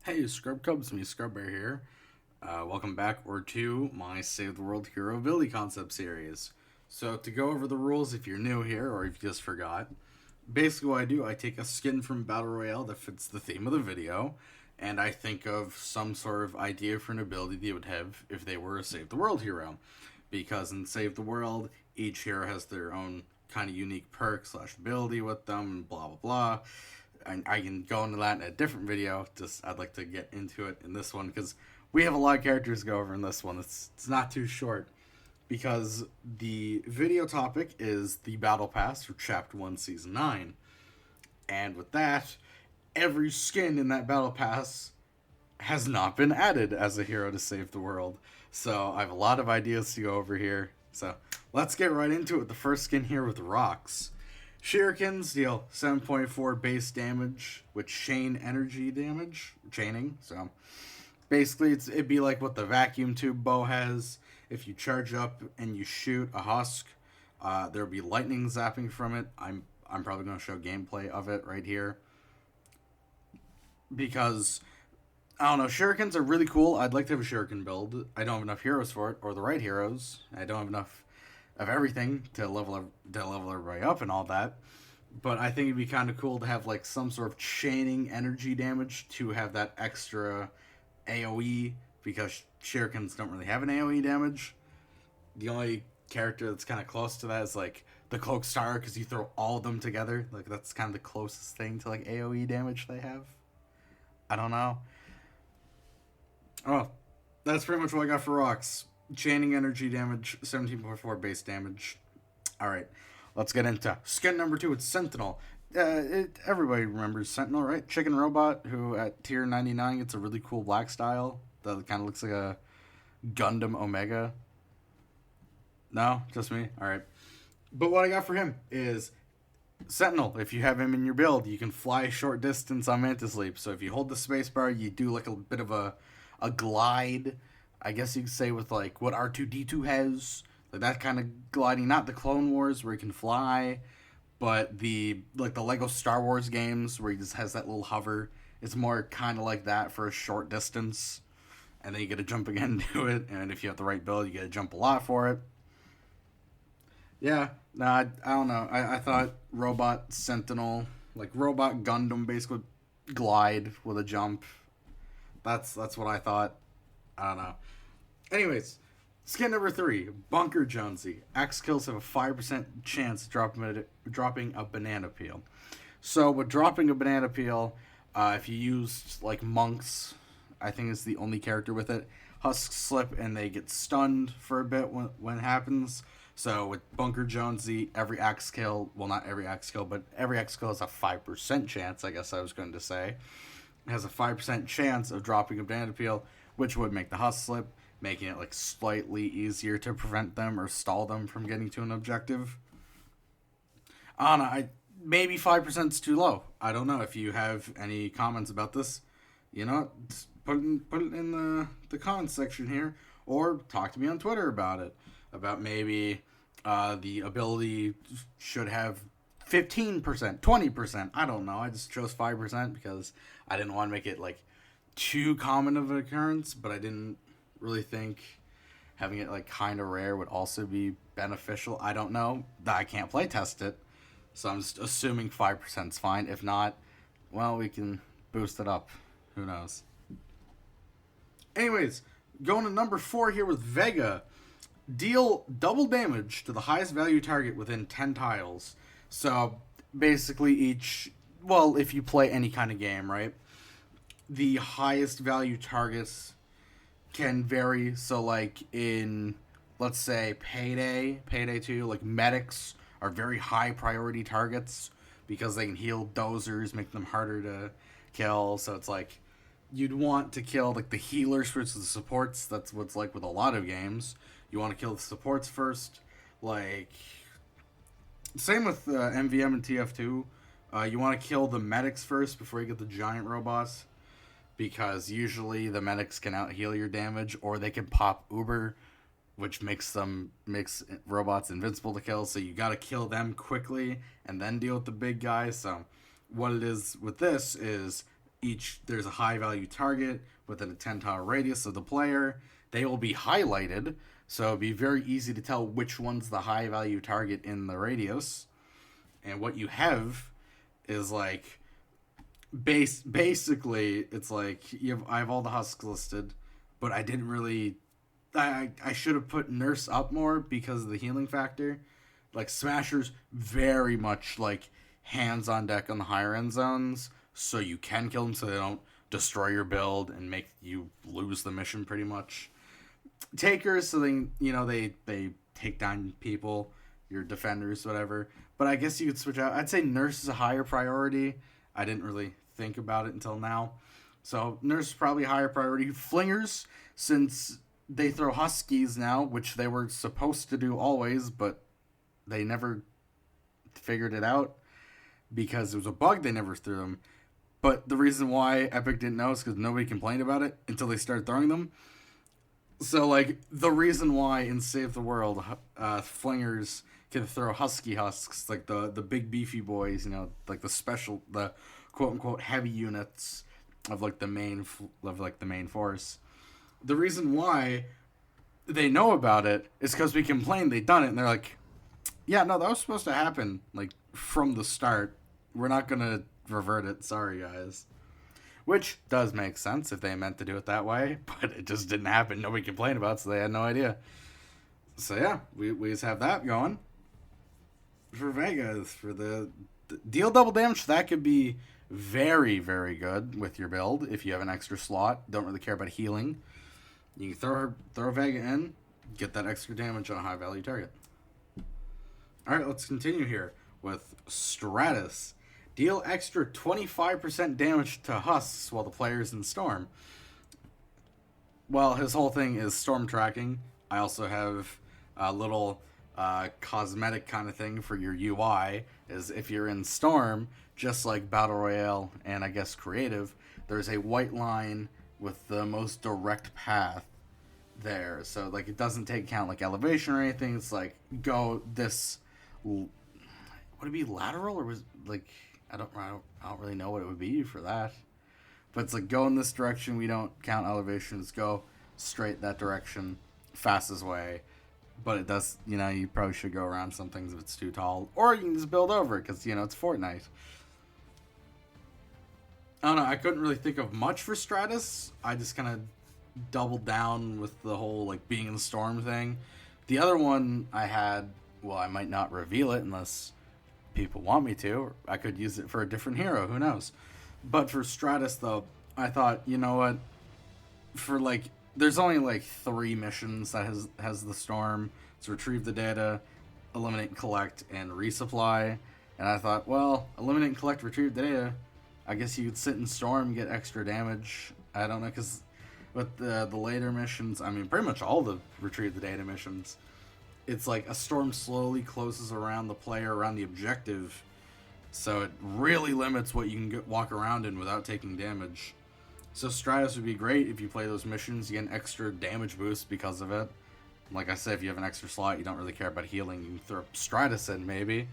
Hey, Scrub Cubs, me Scrub Bear here. Welcome back to my Save the World Hero Ability Concept series. So, to go over the rules if you're new here or if you just forgot, basically what I do, I take a skin from Battle Royale that fits the theme of the video, and I think of some sort of idea for an ability they would have if they were a Save the World hero. Because in Save the World, each hero has their own kind of unique perk slash ability with them, blah blah blah. And I can go into that in a different video. Just I'd like to get into it in this one because we have a lot of characters to go over in this one. It's not too short because the video topic is the Battle Pass for Chapter 1, Season 9. And with that, every skin in that Battle Pass has not been added as a hero to save the world. So I have a lot of ideas to go over here. So let's get right into it with the first skin here with rocks. Shurikens deal 7.4 base damage with chain energy damage, chaining. So basically, it'd be like what the vacuum tube bow has. If you charge up and you shoot a husk, there'll be lightning zapping from it. I'm probably going to show gameplay of it right here because I don't know. Shurikens are really cool. I'd like to have a shuriken build. I don't have enough heroes for it, or the right heroes. I don't have enough of everything to level everybody up and all that. But I think it'd be kind of cool to have like some sort of chaining energy damage to have that extra AOE because shurikens don't really have an AOE damage. The only character that's kind of close to that is like the Cloak Star because you throw all of them together. Like that's kind of the closest thing to like AOE damage they have. I don't know. Oh, that's pretty much what I got for rocks. Chaining energy damage, 17.4 base damage. Alright, let's get into skin number 2. It's Sentinel. Everybody remembers Sentinel, right? Chicken Robot, who at tier 99 gets a really cool black style that kind of looks like a Gundam Omega. No? Just me? Alright. But what I got for him is Sentinel. If you have him in your build, you can fly a short distance on Mantis Leap. So if you hold the spacebar, you do like a bit of a glide, I guess you could say, with like what R2D2 has, like that kind of gliding. Not the Clone Wars where he can fly, but the like the Lego Star Wars games where he just has that little hover. It's more kind of like that for a short distance, and then you get to jump again to it. And if you have the right build, you get to jump a lot for it. Yeah, no, I don't know. I thought Robot Sentinel, like Robot Gundam, basically glide with a jump. That's what I thought. I don't know. Anyways, skin number 3, Bunker Jonesy. Axe kills have a 5% chance of dropping a banana peel. So with dropping a banana peel, if you use like monks, I think it's the only character with it. Husks slip and they get stunned for a bit when it happens. So with Bunker Jonesy, every axe kill, well not every axe kill, but every axe kill has a 5% chance, I guess I was going to say. It has a 5% chance of dropping a banana peel, which would make the husk slip, making it like slightly easier to prevent them or stall them from getting to an objective. I don't know, maybe 5% is too low. I don't know if you have any comments about this. You know, put it in the comments section here, or talk to me on Twitter about it. About maybe the ability should have 15%, 20%. I don't know. I just chose 5% because I didn't want to make it like too common of an occurrence, but I didn't really think having it like kind of rare would also be beneficial. I don't know. I can't play test it, so I'm just assuming 5% is fine. If not, well, we can boost it up. Who knows? Anyways, going to number 4 here with Vega. Deal double damage to the highest value target within 10 tiles. So basically well, if you play any kind of game, right? The highest value targets can vary. So like in, let's say, Payday 2, like medics are very high priority targets because they can heal dozers, make them harder to kill. So it's like you'd want to kill like the healers versus the supports. That's what's like with a lot of games. You want to kill the supports first. Like same with MVM and TF2. You want to kill the medics first before you get the giant robots, because usually the medics can out heal your damage, or they can pop Uber, which makes robots invincible to kill. So you got to kill them quickly and then deal with the big guys. So what it is with this is There's a high value target within a 10 tile radius of the player. They will be highlighted, so it'll be very easy to tell which one's the high value target in the radius. And what you have is like basically it's like I have all the husks listed, but I didn't really I should have put nurse up more because of the healing factor. Like smashers very much like hands on deck on the higher end zones, so you can kill them so they don't destroy your build and make you lose the mission pretty much. Takers, so they take down people, your defenders, whatever. But I guess you could switch out. I'd say nurse is a higher priority. I didn't really think about it until now. So nurse is probably a higher priority. Flingers, since they throw huskies now, which they were supposed to do always, but they never figured it out because it was a bug, they never threw them. But the reason why Epic didn't know is because nobody complained about it until they started throwing them. So, like, the reason why in Save the World, Flingers can throw husky husks, like the big beefy boys, like the quote-unquote heavy units of, like, the main force. The reason why they know about it is because we complained they'd done it, and they're like, yeah, no, that was supposed to happen, like, from the start. We're not gonna revert it. Sorry, guys. Which does make sense if they meant to do it that way, but it just didn't happen. Nobody complained about it, so they had no idea. So yeah, we just have that going. For Vegas, for the deal double damage, that could be very, very good with your build if you have an extra slot. Don't really care about healing. You can throw Vega in, get that extra damage on a high value target. Alright, let's continue here with Stratus. Deal extra 25% damage to husks while the player's in Storm. Well, his whole thing is Storm tracking. I also have a little cosmetic kind of thing for your UI. Is if you're in Storm, just like Battle Royale and I guess Creative, there's a white line with the most direct path there. So, like, it doesn't take account, like, elevation or anything. It's like, go this... Would it be lateral or was, like... I don't really know what it would be for that. But it's like, go in this direction, we don't count elevations, go straight that direction, fastest way. But it does, you probably should go around some things if it's too tall. Or you can just build over it, because, it's Fortnite. I don't know, I couldn't really think of much for Stratus. I just kind of doubled down with the whole, like, being in the Storm thing. The other one I had, well, I might not reveal it unless... people want me to. I could use it for a different hero, who knows. But for Stratus, though, I thought, you know what, for like, there's only like 3 missions that has the Storm. It's retrieve the data, eliminate and collect, and resupply. And I thought, well, eliminate and collect, retrieve the data, I guess you could sit in Storm and get extra damage. I don't know, because with the later missions, I mean, pretty much all the retrieve the data missions, it's like a storm slowly closes around the player, around the objective, so it really limits what you can walk around in without taking damage. So Stratus would be great if you play those missions. You get an extra damage boost because of it. Like I said, if you have an extra slot, you don't really care about healing, you can throw Stratus in maybe,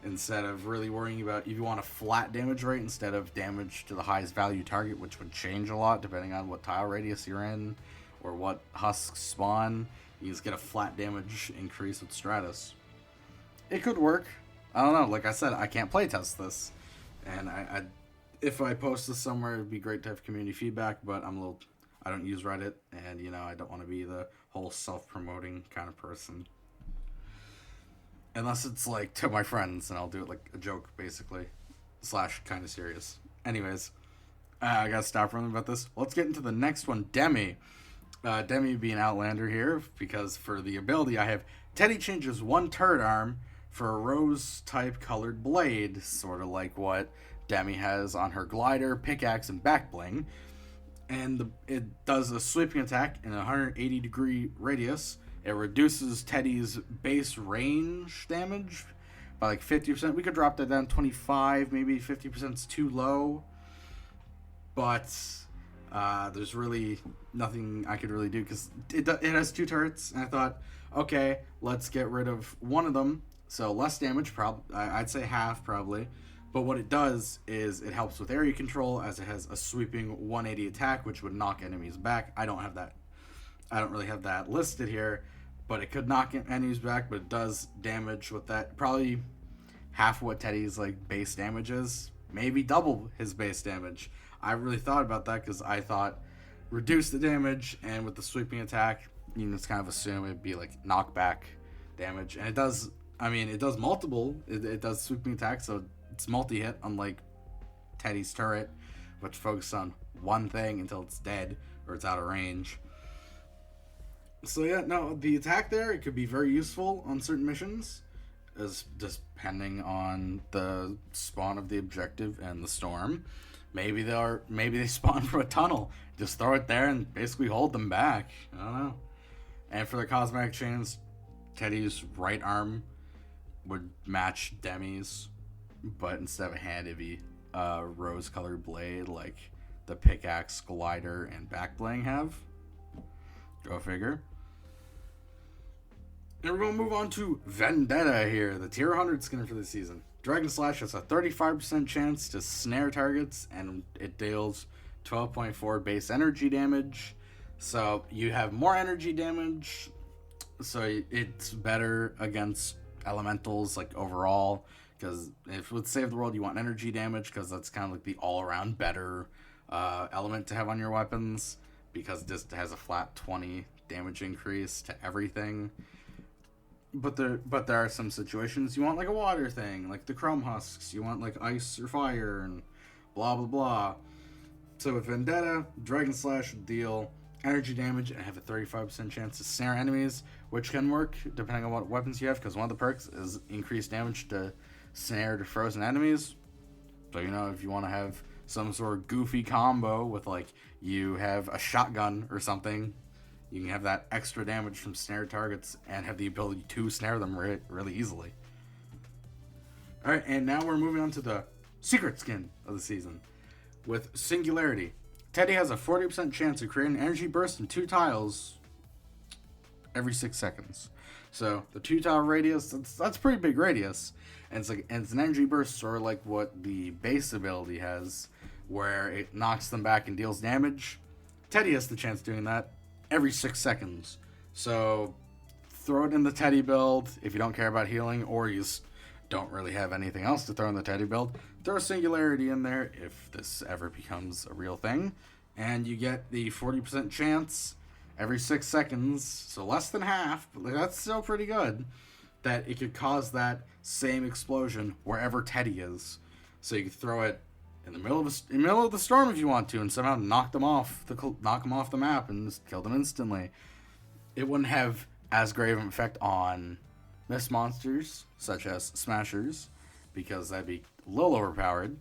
instead of really worrying about if you want a flat damage rate instead of damage to the highest value target, which would change a lot depending on what tile radius you're in or what husks spawn. You just get a flat damage increase with Stratus. It could work. I don't know. Like I said, I can't playtest this. And I if I post this somewhere, it'd be great to have community feedback, but I don't use Reddit, and, I don't want to be the whole self-promoting kind of person. Unless it's, like, to my friends, and I'll do it like a joke, basically. / kind of serious. Anyways, I gotta stop running about this. Let's get into the next one, Demi. Demi being Outlander here, because for the ability I have Teddy changes one turret arm for a rose-type colored blade, sort of like what Demi has on her glider, pickaxe, and back bling. And it does a sweeping attack in a 180-degree radius. It reduces Teddy's base range damage by like 50%. We could drop that down 25, maybe 50% is too low. But... there's really nothing I could really do because it has 2 turrets, and I thought, okay, let's get rid of one of them, so less damage, I'd say half probably, But what it does is it helps with area control, as it has a sweeping 180 attack, which would knock enemies back. I don't have that. I don't really have that listed here, but it could knock enemies back. But it does damage with that. Probably half what Teddy's like base damage is. Maybe double his base damage. I really thought about that because I thought reduce the damage, and with the sweeping attack, you can just kind of assume it'd be like knockback damage, and it does. I mean, it does multiple. It does sweeping attack, so it's multi-hit, unlike Teddy's turret, which focuses on one thing until it's dead or it's out of range. So yeah, no, the attack there, it could be very useful on certain missions, as depending on the spawn of the objective and the storm. Maybe they spawn from a tunnel. Just throw it there and basically hold them back. I don't know. And for the cosmetic chains, Teddy's right arm would match Demi's, but instead of a hand, it'd be a rose-colored blade like the pickaxe, glider, and back bling have. Go figure. And we're going to move on to Vendetta here, the tier 100 skin for the season. Dragon Slash has a 35% chance to snare targets, and it deals 12.4 base energy damage. So you have more energy damage, so it's better against elementals, like overall. Because if with Save the World you want energy damage, because that's kind of like the all-around better element to have on your weapons, because this has a flat 20 damage increase to everything. But there are some situations you want like a water thing, like the Chrome Husks. You want like ice or fire and blah blah blah. So with Vendetta, Dragon Slash would deal energy damage and have a 35% chance to snare enemies, which can work depending on what weapons you have, because one of the perks is increased damage to snare to frozen enemies. So if you want to have some sort of goofy combo with like you have a shotgun or something, you can have that extra damage from snare targets and have the ability to snare them really easily. Alright, and now we're moving on to the secret skin of the season. With Singularity, Teddy has a 40% chance of creating an energy burst in 2 tiles every 6 seconds. So the 2 tile radius, that's a pretty big radius. And it's an energy burst, sort of like what the base ability has, where it knocks them back and deals damage. Teddy has the chance of doing that every 6 seconds. So throw it in the Teddy build if you don't care about healing, or you just don't really have anything else to throw in the Teddy build. Throw Singularity in there if this ever becomes a real thing, and you get the 40% chance every 6 seconds, so less than half, but that's still pretty good, that it could cause that same explosion wherever Teddy is. So you could throw it in the middle of the storm if you want to, and somehow knock them off the map and just kill them instantly. It wouldn't have as great of an effect on mist monsters such as Smashers, because that'd be a little overpowered.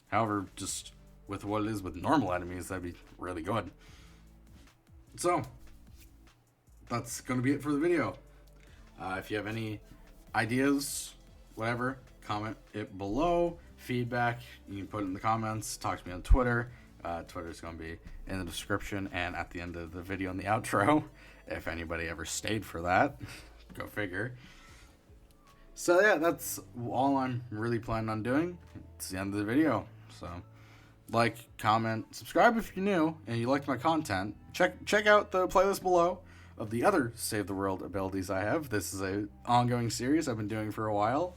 However, just with what it is with normal enemies, that'd be really good. So that's gonna be it for the video. If you have any ideas, whatever, comment it below. Feedback, you can put it in the comments. Talk to me on Twitter. Twitter's going to be in the description and at the end of the video in the outro, if anybody ever stayed for that. Go figure. So yeah, that's all I'm really planning on doing. It's the end of the video. So like, comment, subscribe if you're new and you liked my content. Check out the playlist below of the other Save the World abilities I have. This is an ongoing series I've been doing for a while.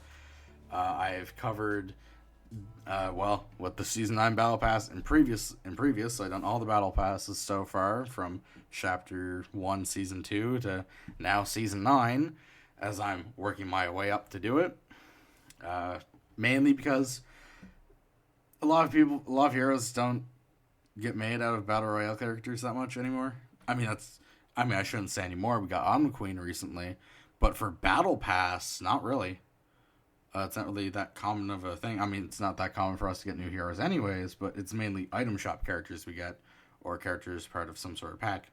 I've covered with the Season 9 Battle Pass in previous, so I've done all the Battle Passes so far, from Chapter 1, Season 2 to now Season 9, as I'm working my way up to do it. Mainly because a lot of heroes don't get made out of Battle Royale characters that much anymore. I shouldn't say anymore. We got Omni Queen recently, but for Battle Pass, not really. It's not really that common of a thing. It's not that common for us to get new heroes anyways, but it's mainly item shop characters we get, or characters part of some sort of pack.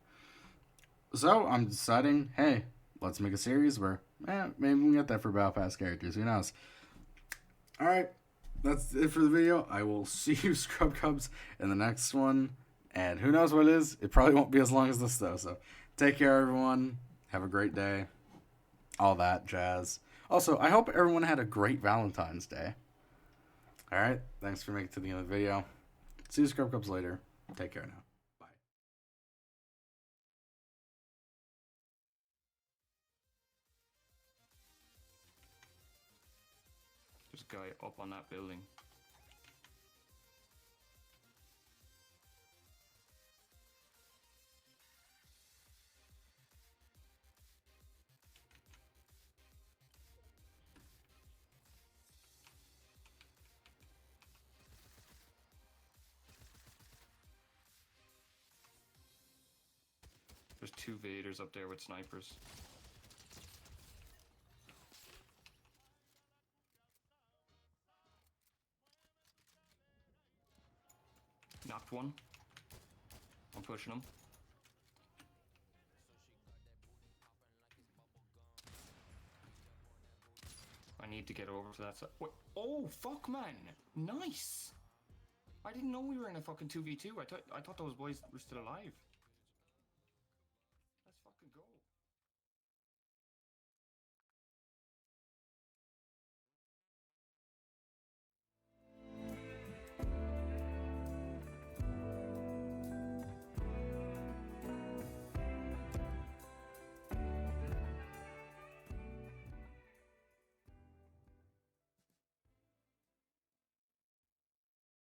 So I'm deciding, hey, let's make a series where, maybe we can get that for Battle Pass characters. Who knows? Alright, that's it for the video. I will see you, Scrub Cubs, in the next one. And who knows what it is? It probably won't be as long as this, though. So take care, everyone. Have a great day. All that jazz. Also, I hope everyone had a great Valentine's Day. Alright, thanks for making it to the end of the video. See you Scrub Cubs later. Take care now. Bye. There's a guy up on that building. There's 2 Vaders up there with snipers. Knocked one. I'm pushing him. I need to get over to that side. Wait. Oh, fuck, man. Nice. I didn't know we were in a fucking 2v2. I thought those boys were still alive.